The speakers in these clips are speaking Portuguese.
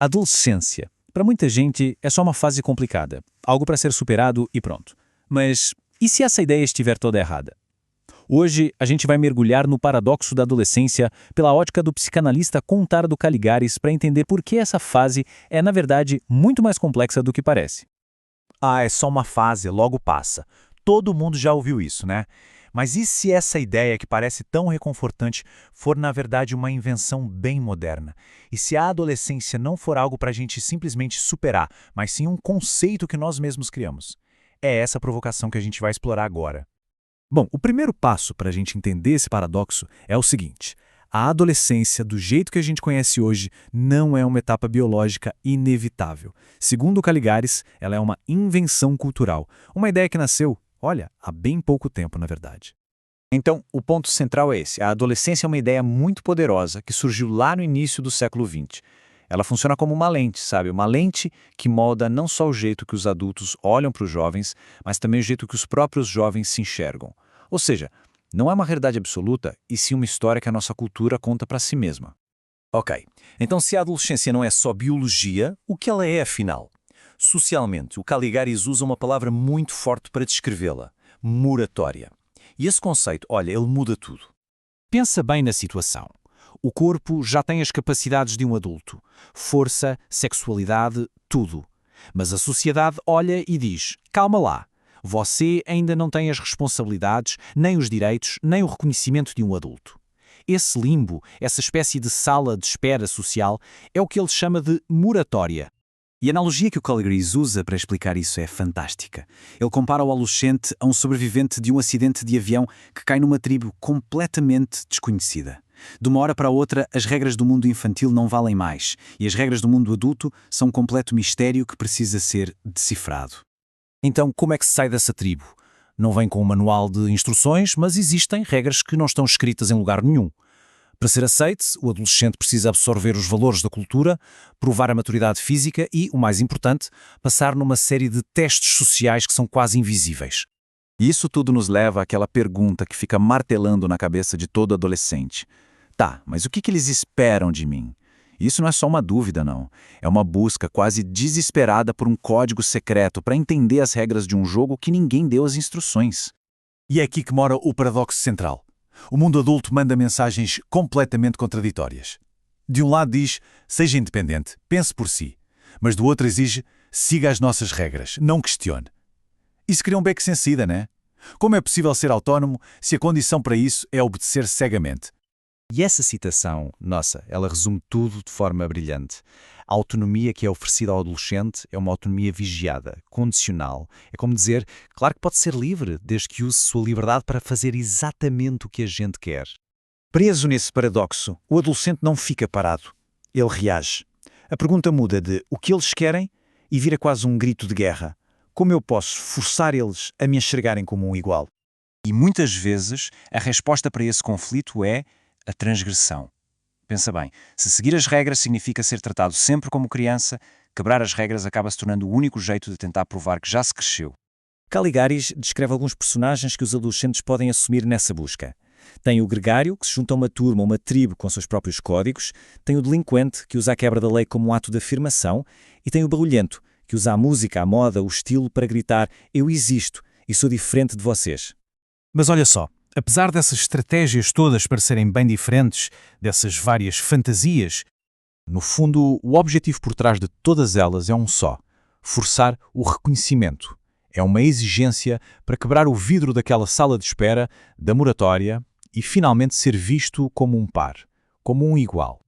Adolescência. Para muita gente, é só uma fase complicada, algo para ser superado e pronto. Mas e se essa ideia estiver toda errada? Hoje, a gente vai mergulhar no paradoxo da adolescência pela ótica do psicanalista Contardo Caligares para entender por que essa fase é, na verdade, muito mais complexa do que parece. Ah, é só uma fase, logo passa. Todo mundo já ouviu isso, né? Mas e se essa ideia que parece tão reconfortante for, na verdade, uma invenção bem moderna? E se a adolescência não for algo para a gente simplesmente superar, mas sim um conceito que nós mesmos criamos? É essa provocação que a gente vai explorar agora. Bom, o primeiro passo para a gente entender esse paradoxo é o seguinte: a adolescência, do jeito que a gente conhece hoje, não é uma etapa biológica inevitável. Segundo Caligares, ela é uma invenção cultural, uma ideia que nasceu, olha, há bem pouco tempo, na verdade. Então, o ponto central é esse. A adolescência é uma ideia muito poderosa que surgiu lá no início do século XX. Ela funciona como uma lente, sabe? Uma lente que molda não só o jeito que os adultos olham para os jovens, mas também o jeito que os próprios jovens se enxergam. Ou seja, não é uma realidade absoluta, e sim uma história que a nossa cultura conta para si mesma. Ok, então se a adolescência não é só biologia, o que ela é afinal? Socialmente, o Caligaris usa uma palavra muito forte para descrevê-la: moratória. E esse conceito, olha, ele muda tudo. Pensa bem na situação. O corpo já tem as capacidades de um adulto. Força, sexualidade, tudo. Mas a sociedade olha e diz: calma lá, você ainda não tem as responsabilidades, nem os direitos, nem o reconhecimento de um adulto. Esse limbo, essa espécie de sala de espera social, é o que ele chama de moratória. E a analogia que o Caligaris usa para explicar isso é fantástica. Ele compara o adolescente a um sobrevivente de um acidente de avião que cai numa tribo completamente desconhecida. De uma hora para a outra, as regras do mundo infantil não valem mais, e as regras do mundo adulto são um completo mistério que precisa ser decifrado. Então, como é que se sai dessa tribo? Não vem com um manual de instruções, mas existem regras que não estão escritas em lugar nenhum. Para ser aceite, o adolescente precisa absorver os valores da cultura, provar a maturidade física e, o mais importante, passar numa série de testes sociais que são quase invisíveis. E isso tudo nos leva àquela pergunta que fica martelando na cabeça de todo adolescente. Tá, mas o que eles esperam de mim? Isso não é só uma dúvida, não. É uma busca quase desesperada por um código secreto para entender as regras de um jogo que ninguém deu as instruções. E é aqui que mora o paradoxo central. O mundo adulto manda mensagens completamente contraditórias. De um lado diz: seja independente, pense por si. Mas do outro exige: siga as nossas regras, não questione. Isso cria um beco sem saída, né? Como é possível ser autónomo se a condição para isso é obedecer cegamente? E essa citação, nossa, ela resume tudo de forma brilhante. A autonomia que é oferecida ao adolescente é uma autonomia vigiada, condicional. É como dizer, claro que pode ser livre, desde que use sua liberdade para fazer exatamente o que a gente quer. Preso nesse paradoxo, o adolescente não fica parado. Ele reage. A pergunta muda de o que eles querem e vira quase um grito de guerra. Como eu posso forçar eles a me enxergarem como um igual? E muitas vezes a resposta para esse conflito é a transgressão. Pensa bem, se seguir as regras significa ser tratado sempre como criança, quebrar as regras acaba se tornando o único jeito de tentar provar que já se cresceu. Caligaris descreve alguns personagens que os adolescentes podem assumir nessa busca. Tem o gregário, que se junta a uma turma, uma tribo com seus próprios códigos, tem o delinquente, que usa a quebra da lei como um ato de afirmação, e tem o barulhento, que usa a música, a moda, o estilo para gritar: eu existo e sou diferente de vocês. Mas olha só, apesar dessas estratégias todas parecerem bem diferentes, dessas várias fantasias, no fundo, o objetivo por trás de todas elas é um só: forçar o reconhecimento. É uma exigência para quebrar o vidro daquela sala de espera, da moratória, e finalmente ser visto como um par, como um igual.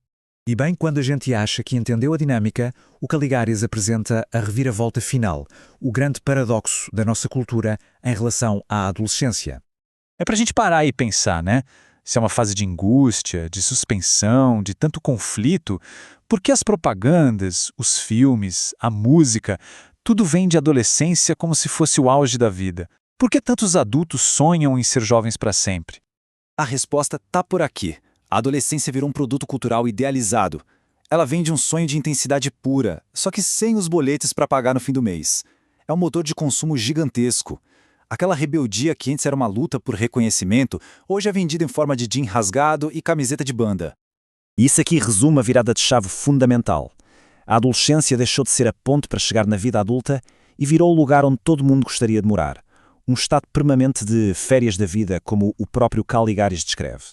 E bem quando a gente acha que entendeu a dinâmica, o Caligaris apresenta a reviravolta final, o grande paradoxo da nossa cultura em relação à adolescência. É pra gente parar e pensar, né? Se é uma fase de angústia, de suspensão, de tanto conflito, por que as propagandas, os filmes, a música, tudo vem de adolescência como se fosse o auge da vida? Por que tantos adultos sonham em ser jovens para sempre? A resposta tá por aqui. A adolescência virou um produto cultural idealizado. Ela vem de um sonho de intensidade pura, só que sem os boletes para pagar no fim do mês. É um motor de consumo gigantesco. Aquela rebeldia que antes era uma luta por reconhecimento, hoje é vendida em forma de jean rasgado e camiseta de banda. Isso aqui resume a virada de chave fundamental. A adolescência deixou de ser a ponte para chegar na vida adulta e virou o lugar onde todo mundo gostaria de morar. Um estado permanente de férias da vida, como o próprio Caligaris descreve.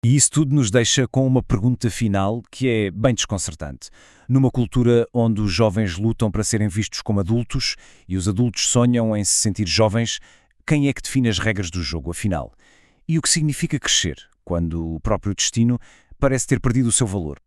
E isso tudo nos deixa com uma pergunta final que é bem desconcertante. Numa cultura onde os jovens lutam para serem vistos como adultos e os adultos sonham em se sentir jovens, quem é que define as regras do jogo, afinal? E o que significa crescer, quando o próprio destino parece ter perdido o seu valor?